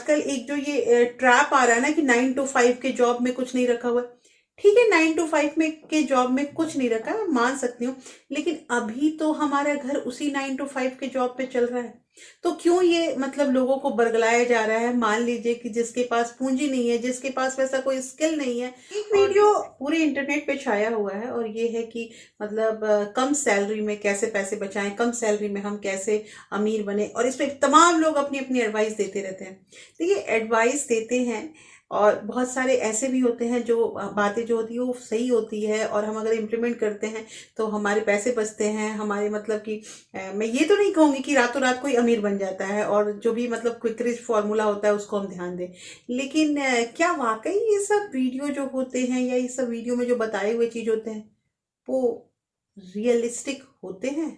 आजकल एक जो ये ट्रैप आ रहा है ना कि 9 to 5 के जॉब में कुछ नहीं रखा हुआ है। ठीक है, 9 to 5 में के जॉब में कुछ नहीं रखा है, मैं मान सकती हूँ। लेकिन अभी तो हमारा घर उसी 9 to 5 के जॉब पे चल रहा है। तो क्यों ये मतलब लोगों को बरगलाया जा रहा है? मान लीजिए कि जिसके पास पूंजी नहीं है, जिसके पास वैसा कोई स्किल नहीं है। एक वीडियो पूरे इंटरनेट पे छाया हुआ है और ये है कि मतलब कम सैलरी में कैसे पैसे बचाएं, कम सैलरी में हम कैसे अमीर बने, और इस पे तमाम लोग अपनी अपनी एडवाइस देते रहते हैं। देखिए, एडवाइस देते हैं और बहुत सारे ऐसे भी होते हैं जो बातें जो होती है वो सही होती है, और हम अगर इम्प्लीमेंट करते हैं तो हमारे पैसे बचते हैं, हमारे मतलब कि मैं ये तो नहीं कहूंगी कि रातों रात कोई अमीर बन जाता है, और जो भी मतलब क्विक रिच फॉर्मूला होता है उसको हम ध्यान दें। लेकिन क्या वाकई ये सब वीडियो जो होते हैं या ये सब वीडियो में जो बताए हुए चीज होते हैं वो रियलिस्टिक होते हैं?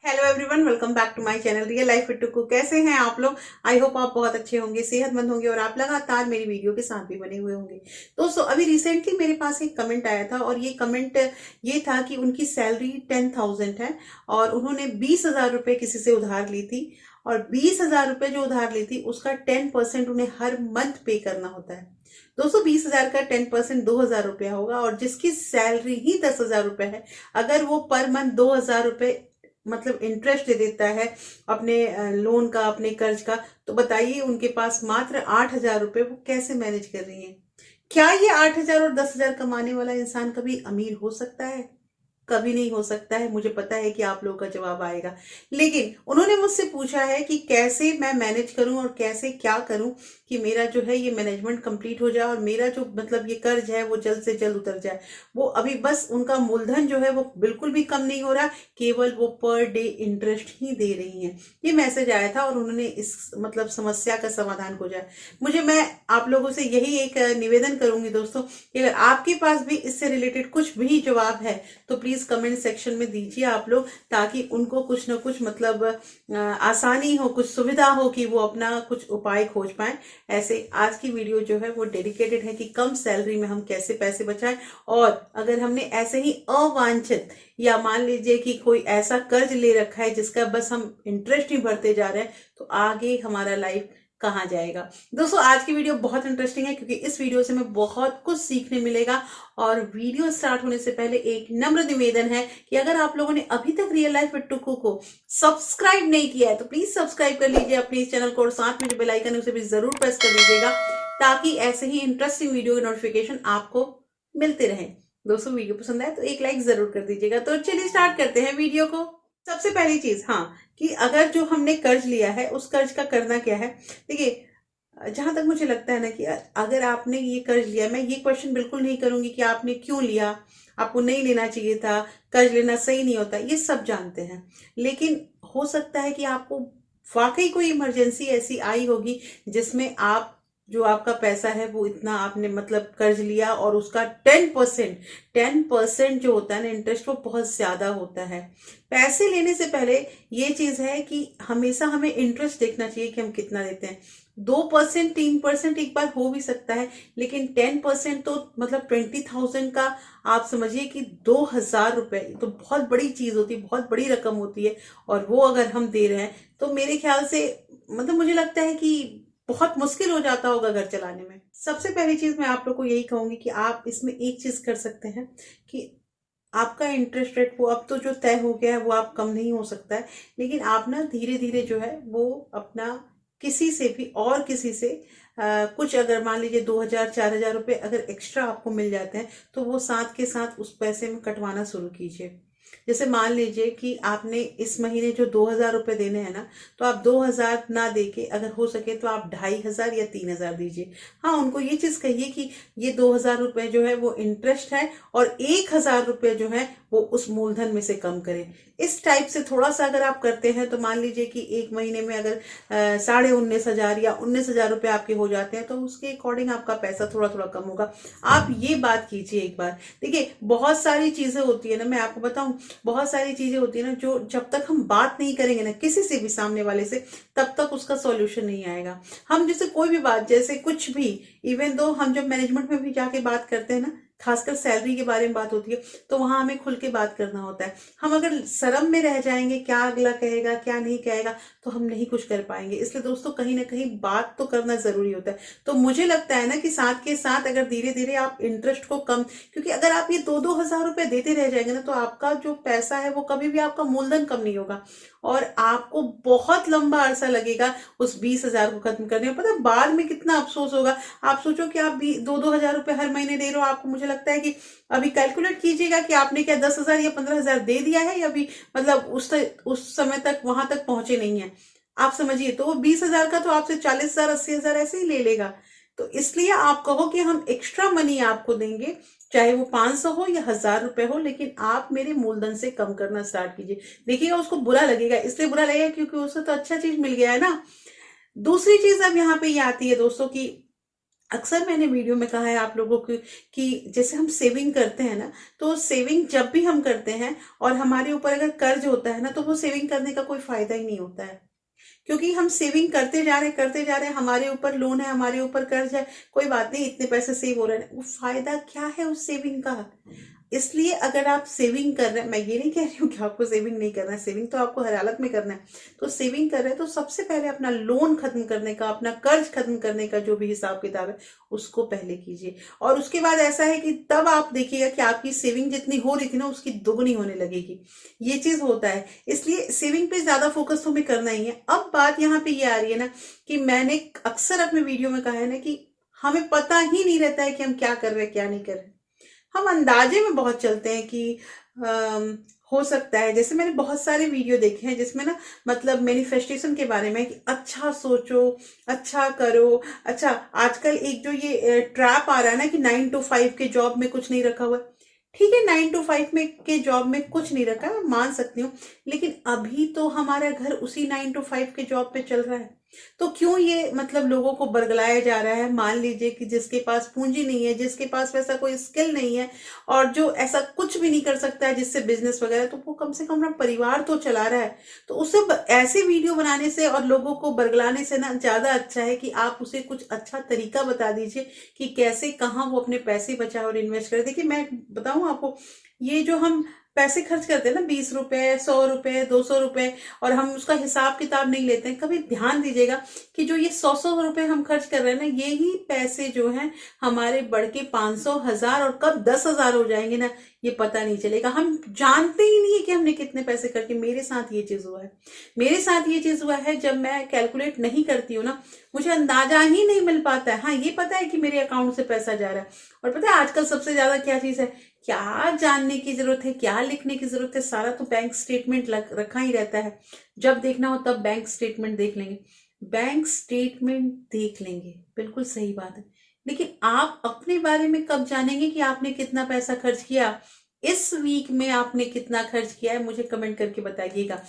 Hello everyone, welcome back to my channel real life with Tuku. कैसे हैं आप लोग? आई होप आप बहुत अच्छे होंगे, सेहतमंद होंगे और आप लगातार मेरी वीडियो के साथ भी बने हुए होंगे। दोस्तों, अभी रिसेंटली मेरे पास एक कमेंट आया था और ये कमेंट ये था कि उनकी सैलरी 10,000 है और उन्होंने 20,000 रुपये किसी से उधार ली थी, और 20,000 रुपये जो उधार ली थी उसका 10% उन्हें हर मंथ पे करना होता है। दोस्तों, 20,000 का 10% 2,000 रुपया होगा, और जिसकी सैलरी ही 10,000 रुपये है, अगर वो पर मंथ 2,000 रुपये मतलब इंटरेस्ट दे देता है अपने लोन का, अपने कर्ज का, तो बताइए उनके पास मात्र 8,000 रुपये वो कैसे मैनेज कर रही हैं? क्या ये 8,000 और 10,000 कमाने वाला इंसान कभी अमीर हो सकता है? कभी नहीं हो सकता है। मुझे पता है कि आप लोगों का जवाब आएगा, लेकिन उन्होंने मुझसे पूछा है कि कैसे मैं मैनेज करूं और कैसे क्या करूं कि मेरा जो है ये मैनेजमेंट कंप्लीट हो जाए और मेरा जो मतलब ये कर्ज है वो जल्द से जल्द उतर जाए। वो अभी बस उनका मूलधन जो है वो बिल्कुल भी कम नहीं हो रहा, केवल वो पर डे इंटरेस्ट ही दे रही हैं। ये मैसेज आया था और उन्होंने इस मतलब समस्या का समाधान खोजा। मैं आप लोगों से यही एक निवेदन करूंगी दोस्तों कि अगर आपके पास भी इससे रिलेटेड कुछ भी जवाब है तो प्लीज कमेंट सेक्शन में दीजिए आप लोग, ताकि उनको कुछ ना कुछ मतलब आसानी हो, कुछ सुविधा हो कि वो अपना कुछ उपाय खोज पाए। ऐसे आज की वीडियो जो है वो डेडिकेटेड है कि कम सैलरी में हम कैसे पैसे बचाएं, और अगर हमने ऐसे ही अवांछित या मान लीजिए कि कोई ऐसा कर्ज ले रखा है जिसका बस हम इंटरेस्ट ही भरते जा रहे हैं, तो आगे हमारा लाइफ कहाँ जाएगा। दोस्तों, आज की वीडियो बहुत इंटरेस्टिंग है क्योंकि इस वीडियो से हमें बहुत कुछ सीखने मिलेगा। और वीडियो स्टार्ट होने से पहले एक नम्र निवेदन है कि अगर आप लोगों ने अभी तक रियल लाइफ विद टुकू को सब्सक्राइब नहीं किया है तो प्लीज सब्सक्राइब कर लीजिए अपने इस चैनल को, और साथ में जो बेल आइकन है उसे भी जरूर प्रेस कर दीजिएगा, ताकि ऐसे ही इंटरेस्टिंग वीडियो के नोटिफिकेशन आपको मिलते रहे। दोस्तों, वीडियो पसंद आए तो एक लाइक जरूर कर दीजिएगा। तो चलिए स्टार्ट करते हैं वीडियो को। सबसे पहली चीज, हाँ, कि अगर जो हमने कर्ज लिया है उस कर्ज का करना क्या है। देखिए, जहां तक मुझे लगता है ना कि अगर आपने ये कर्ज लिया, मैं ये क्वेश्चन बिल्कुल नहीं करूंगी कि आपने क्यों लिया, आपको नहीं लेना चाहिए था, कर्ज लेना सही नहीं होता, ये सब जानते हैं। लेकिन हो सकता है कि आपको वाकई कोई इमरजेंसी ऐसी आई होगी जिसमें आप जो आपका पैसा है वो इतना आपने मतलब कर्ज लिया, और उसका 10% जो होता है ना इंटरेस्ट, वो बहुत ज्यादा होता है। पैसे लेने से पहले ये चीज है कि हमेशा हमें इंटरेस्ट देखना चाहिए कि हम कितना देते हैं। 2%, 3% एक बार हो भी सकता है, लेकिन 10% तो मतलब 20,000 का आप समझिए कि 2,000 रुपए तो बहुत बड़ी चीज होती है, बहुत बड़ी रकम होती है। और वो अगर हम दे रहे हैं तो मेरे ख्याल से मतलब मुझे लगता है कि बहुत मुश्किल हो जाता होगा घर चलाने में। सबसे पहली चीज मैं आप लोग को यही कहूंगी कि आप इसमें एक चीज कर सकते हैं कि आपका इंटरेस्ट रेट वो अब तो जो तय हो गया है वो आप कम नहीं हो सकता है, लेकिन आप ना धीरे धीरे जो है वो अपना किसी से भी और किसी से कुछ अगर मान लीजिए 2,000 4,000 रुपये अगर एक्स्ट्रा आपको मिल जाते हैं तो वो साथ के साथ उस पैसे में कटवाना शुरू कीजिए। जैसे मान लीजिए कि आपने इस महीने जो 2,000 रुपये देने हैं ना, तो आप 2,000 ना देके अगर हो सके तो आप 2,500 या 3,000 दीजिए। हाँ, उनको ये चीज कहिए कि ये 2,000 रुपये जो है वो इंटरेस्ट है, और 1,000 रुपये जो है वो उस मूलधन में से कम करें। इस टाइप से थोड़ा सा अगर आप करते हैं तो मान लीजिए कि एक महीने में अगर 19,500 या 19,000 रुपये आपके हो जाते हैं, तो उसके अकॉर्डिंग आपका पैसा थोड़ा थोड़ा कम होगा। आप ये बात कीजिए एक बार। देखिए, बहुत सारी चीजें होती है ना, मैं आपको बताऊं, बहुत सारी चीजें होती है ना जो जब तक हम बात नहीं करेंगे ना किसी से भी सामने वाले से, तब तक उसका सॉल्यूशन नहीं आएगा। हम जैसे कोई भी बात, जैसे कुछ भी, इवन दो हम जब मैनेजमेंट में भी जाके बात करते हैं ना, खासकर सैलरी के बारे में बात होती है तो वहां हमें खुल के बात करना होता है। हम अगर शर्म में रह जाएंगे, क्या अगला कहेगा क्या नहीं कहेगा, तो हम नहीं कुछ कर पाएंगे। इसलिए दोस्तों कहीं ना कहीं बात तो करना जरूरी होता है। तो मुझे लगता है ना कि साथ के साथ अगर धीरे धीरे आप इंटरेस्ट को कम, क्योंकि अगर आप ये 2-2 हज़ार रुपए देते रह जाएंगे ना, तो आपका जो पैसा है वो कभी भी आपका मूलधन कम नहीं होगा और आपको बहुत लंबा अरसा लगेगा उस 20 हज़ार को खत्म करने में। पता है बाद में कितना अफसोस होगा। आप सोचो कि आप भी 2-2 हज़ार रुपए हर महीने दे रहे हो, आपको मुझे लगता है कि अभी कैलकुलेट कीजिएगा कि आपने क्या 10 हज़ार या 15 हज़ार दे दिया है या अभी मतलब उस समय तक वहां तक पहुंचे नहीं है। आप समझिए, तो वो 20 हज़ार का तो आपसे 40 हज़ार 80 हज़ार ऐसे ही ले लेगा। तो इसलिए आप कहो कि हम एक्स्ट्रा मनी आपको देंगे, चाहे वो 500 हो या 1000 रुपए हो, लेकिन आप मेरे मूलधन से कम करना स्टार्ट कीजिए। देखिएगा उसको बुरा लगेगा, इसलिए बुरा लगेगा क्योंकि उसे तो अच्छा चीज मिल गया है ना। दूसरी चीज अब यहाँ पे ये आती है दोस्तों की, अक्सर मैंने वीडियो में कहा है आप लोगों को कि जैसे हम सेविंग करते हैं ना, तो सेविंग जब भी हम करते हैं और हमारे ऊपर अगर कर्ज होता है ना, तो वो सेविंग करने का कोई फायदा ही नहीं होता है। क्योंकि हम सेविंग करते जा रहे हैं, हमारे ऊपर लोन है, हमारे ऊपर कर्ज है, कोई बात नहीं, इतने पैसे सेव हो रहे हैं, वो फायदा क्या है उस सेविंग का। इसलिए अगर आप सेविंग कर रहे हैं, मैं ये नहीं कह रही हूँ कि आपको सेविंग नहीं करना है, सेविंग तो आपको हर हालत में करना है। तो सेविंग कर रहे हैं तो सबसे पहले अपना लोन खत्म करने का, अपना कर्ज खत्म करने का जो भी हिसाब किताब है उसको पहले कीजिए। और उसके बाद ऐसा है कि तब आप देखिएगा कि आपकी सेविंग जितनी हो रही थी ना उसकी दुगनी होने लगेगी। ये चीज होता है, इसलिए सेविंग पे ज्यादा फोकस तो हमें करना ही है। अब बात यहाँ पे ये आ रही है ना कि मैंने अक्सर अपने वीडियो में कहा है ना कि हमें पता ही नहीं रहता है कि हम क्या कर रहे हैं क्या नहीं कर रहे। हम अंदाजे में बहुत चलते हैं कि अम, हो सकता है, जैसे मैंने बहुत सारे वीडियो देखे हैं जिसमें ना मतलब मैनिफेस्टेशन के बारे में कि अच्छा सोचो, अच्छा करो। अच्छा, आजकल एक जो ये ट्रैप आ रहा है ना कि 9 to 5 के जॉब में कुछ नहीं रखा हुआ है। ठीक है, 9 to 5 में के जॉब में कुछ नहीं रखा है, मैं मान सकती हूँ, लेकिन अभी तो हमारा घर उसी 9 to 5 के जॉब पे चल रहा है। तो क्यों ये मतलब लोगों को बरगलाया जा रहा है। मान लीजिए कि जिसके पास पूंजी नहीं है, जिसके पास वैसा कोई स्किल नहीं है और जो ऐसा कुछ भी नहीं कर सकता है जिससे बिजनेस वगैरह, तो वो कम से कम अपना परिवार तो चला रहा है। तो उसे ऐसे वीडियो बनाने से और लोगों को बरगलाने से ना ज्यादा अच्छा है कि आप उसे कुछ अच्छा तरीका बता दीजिए कि कैसे कहाँ वो अपने पैसे बचाए और इन्वेस्ट करे। देखिए मैं बताऊं आपको, ये जो हम पैसे खर्च करते हैं ना, 20 रुपए 100 रुपए 200 रुपए, और हम उसका हिसाब किताब नहीं लेते हैं, कभी ध्यान दीजिएगा कि जो ये 100-100 रुपए हम खर्च कर रहे हैं ना, ये ही पैसे जो हैं हमारे बढ़ के 500 1000 और कब 10 हज़ार हो जाएंगे ना, ये पता नहीं चलेगा। हम जानते ही नहीं है कि हमने कितने पैसे खर्च किए। मेरे साथ ये चीज हुआ है, मेरे साथ ये चीज हुआ है। जब मैं कैलकुलेट नहीं करती हूँ ना, मुझे अंदाजा ही नहीं मिल पाता है। हाँ, ये पता है कि मेरे अकाउंट से पैसा जा रहा है। और पता है आजकल सबसे ज्यादा क्या चीज है, क्या जानने की जरूरत है, क्या लिखने की जरूरत है, सारा तो बैंक स्टेटमेंट रखा ही रहता है। जब देखना हो तब बैंक स्टेटमेंट देख लेंगे, बैंक स्टेटमेंट देख लेंगे, बिल्कुल सही बात है। लेकिन आप अपने बारे में कब जानेंगे कि आपने कितना पैसा खर्च किया, इस वीक में आपने कितना खर्च किया है, मुझे कमेंट करके बताइएगा।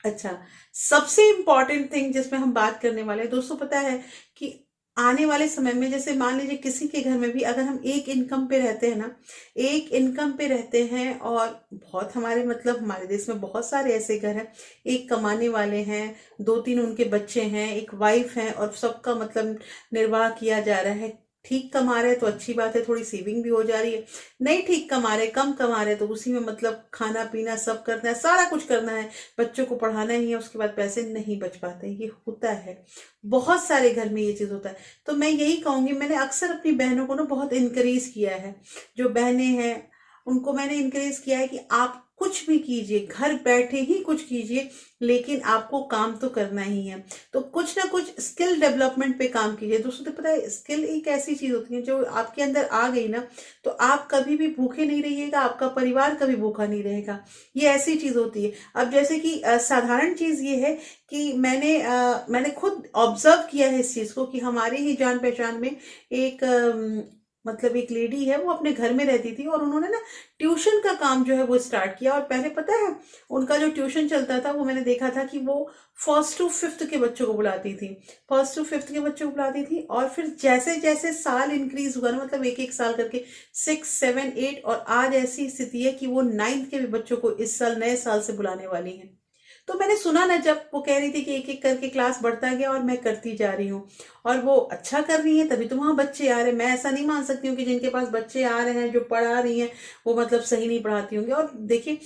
अच्छा, सबसे इंपॉर्टेंट थिंग जिसमें हम बात करने वाले हैं दोस्तों, पता है कि आने वाले समय में जैसे मान लीजिए किसी के घर में भी अगर हम एक इनकम पे रहते हैं ना, एक इनकम पे रहते हैं, और बहुत हमारे मतलब हमारे देश में बहुत सारे ऐसे घर हैं, एक कमाने वाले हैं, 2-3 उनके बच्चे हैं, एक वाइफ है, और सबका मतलब निर्वाह किया जा रहा है। ठीक कमा रहे तो अच्छी बात है, थोड़ी सेविंग भी हो जा रही है। नहीं ठीक कमा रहे, कम कमा रहे, तो उसी में मतलब खाना पीना सब करना है, सारा कुछ करना है, बच्चों को पढ़ाना ही है, उसके बाद पैसे नहीं बच पाते। ये होता है, बहुत सारे घर में ये चीज होता है। तो मैं यही कहूंगी, मैंने अक्सर अपनी बहनों को ना बहुत इनकरेज किया है, जो बहनें हैं उनको मैंने इनकरेज किया है कि आप कुछ भी कीजिए, घर बैठे ही कुछ कीजिए, लेकिन आपको काम तो करना ही है। तो कुछ ना कुछ स्किल डेवलपमेंट पे काम कीजिए दोस्तों। तो पता है स्किल एक ऐसी चीज होती है जो आपके अंदर आ गई ना, तो आप कभी भी भूखे नहीं रहिएगा, आपका परिवार कभी भूखा नहीं रहेगा। ये ऐसी चीज होती है। अब जैसे कि साधारण चीज ये है कि मैंने खुद ऑब्जर्व किया है इस चीज को कि हमारे ही जान पहचान में एक मतलब एक लेडी है, वो अपने घर में रहती थी और उन्होंने ना ट्यूशन का काम जो है वो स्टार्ट किया। और पहले पता है उनका जो ट्यूशन चलता था, वो मैंने देखा था कि वो 1st to 5th के बच्चों को बुलाती थी, 1st to 5th के बच्चों को बुलाती थी। और फिर जैसे जैसे साल इंक्रीज हुआ ना, मतलब एक एक साल करके 6 7 8, और आज ऐसी स्थिति है कि वो 9th के भी बच्चों को इस साल नए साल से बुलाने वाली है। तो मैंने सुना ना, जब वो कह रही थी कि एक एक करके क्लास बढ़ता गया और मैं करती जा रही हूँ, और वो अच्छा कर रही है, तभी तो वहां बच्चे आ रहे हैं। मैं ऐसा नहीं मान सकती हूँ कि जिनके पास बच्चे आ रहे हैं, जो पढ़ा रही हैं, वो मतलब सही नहीं पढ़ाती होंगी। और देखिए,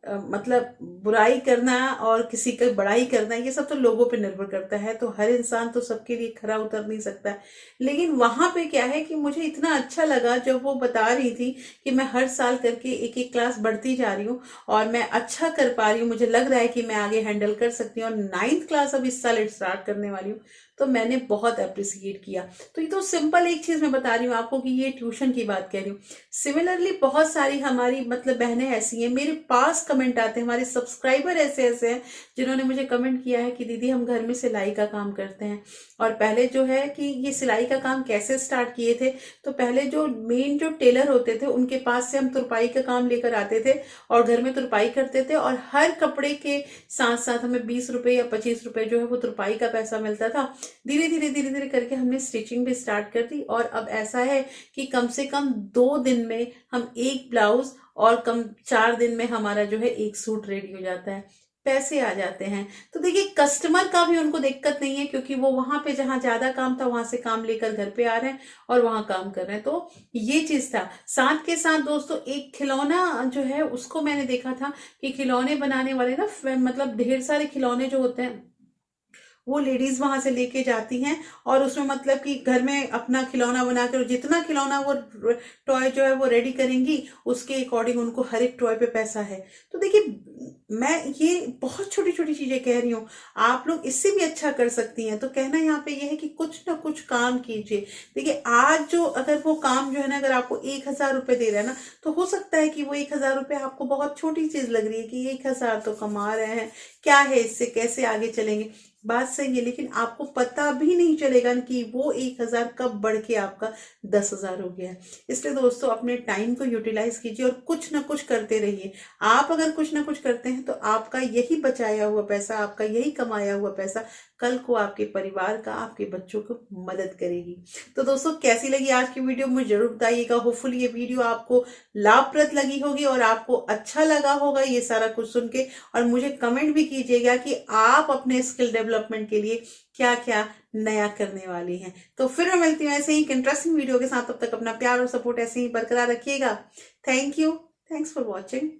मतलब बुराई करना और किसी की बड़ाई करना, ये सब तो लोगों पे निर्भर करता है, तो हर इंसान तो सबके लिए खरा उतर नहीं सकता है। लेकिन वहां पे क्या है कि मुझे इतना अच्छा लगा जब वो बता रही थी कि मैं हर साल करके एक एक क्लास बढ़ती जा रही हूँ और मैं अच्छा कर पा रही हूँ, मुझे लग रहा है कि मैं आगे हैंडल कर सकती हूँ, और 9th क्लास अब इस साल स्टार्ट करने वाली हूँ। तो मैंने बहुत अप्रिसिएट किया। तो ये तो सिंपल एक चीज मैं बता रही हूँ आपको कि ये ट्यूशन की बात कह रही हूँ। सिमिलरली बहुत सारी हमारी मतलब बहनें ऐसी हैं, मेरे पास कमेंट आते हैं, हमारे सब्सक्राइबर ऐसे ऐसे हैं जिन्होंने मुझे कमेंट किया है कि दीदी हम घर में सिलाई का काम करते हैं, और पहले जो है कि ये सिलाई का काम कैसे स्टार्ट किए थे, तो पहले जो मेन जो टेलर होते थे उनके पास से हम तुरपाई का काम लेकर आते थे और घर में तुरपाई करते थे, और हर कपड़े के साथ साथ हमें 20 रुपए या 25 रुपए जो है वो तुरपाई का पैसा मिलता था। धीरे धीरे करके हमने स्टिचिंग भी स्टार्ट कर दी, और अब ऐसा है कि कम से कम 2 दिन में हम एक ब्लाउज, और कम 4 दिन में हमारा जो है एक सूट रेडी हो जाता है, पैसे आ जाते हैं। तो देखिए, कस्टमर का भी उनको दिक्कत नहीं है, क्योंकि वो वहां पे जहां ज्यादा काम था वहां से काम लेकर घर पे आ रहे हैं और वहां काम कर रहे हैं। तो ये चीज था। साथ के साथ दोस्तों, एक खिलौना जो है उसको मैंने देखा था कि खिलौने बनाने वाले ना, मतलब ढेर सारे खिलौने जो होते हैं वो लेडीज वहां से लेके जाती हैं, और उसमें मतलब कि घर में अपना खिलौना बनाकर जितना खिलौना वो टॉय जो है वो रेडी करेंगी, उसके अकॉर्डिंग उनको हर एक टॉय पे पैसा है। तो देखिए, मैं ये बहुत छोटी छोटी चीजें कह रही हूँ, आप लोग इससे भी अच्छा कर सकती हैं। तो कहना यहाँ पे ये है कि कुछ ना कुछ काम कीजिए। देखिए, आज जो अगर वो काम जो है ना, अगर आपको 1,000 रुपए दे रहा है ना, तो हो सकता है कि वो 1,000 रुपए आपको बहुत छोटी चीज लग रही है कि 1,000 तो कमा रहे हैं, क्या है इससे, कैसे आगे चलेंगे। बात सही है, लेकिन आपको पता भी नहीं चलेगा कि वो 1,000 कब बढ़ के आपका 10,000 हो गया है। इसलिए दोस्तों, अपने टाइम को यूटिलाइज कीजिए और कुछ ना कुछ करते रहिए। आप अगर कुछ ना कुछ करते हैं तो आपका यही बचाया हुआ पैसा, आपका यही कमाया हुआ पैसा कल को आपके परिवार का, आपके बच्चों को मदद करेगी। तो दोस्तों, कैसी लगी आज की वीडियो मुझे जरूर बताइएगा। होपफुली ये वीडियो आपको लाभप्रद लगी होगी और आपको अच्छा लगा होगा ये सारा कुछ सुन के, और मुझे कमेंट भी कीजिएगा कि आप अपने स्किल डेवलपमेंट के लिए क्या क्या नया करने वाली हैं। तो फिर मैं मिलती हूँ ऐसे ही एक इंटरेस्टिंग वीडियो के साथ। तब तक अपना प्यार और सपोर्ट ऐसे ही बरकरार रखिएगा। Thank you. Thanks for watching.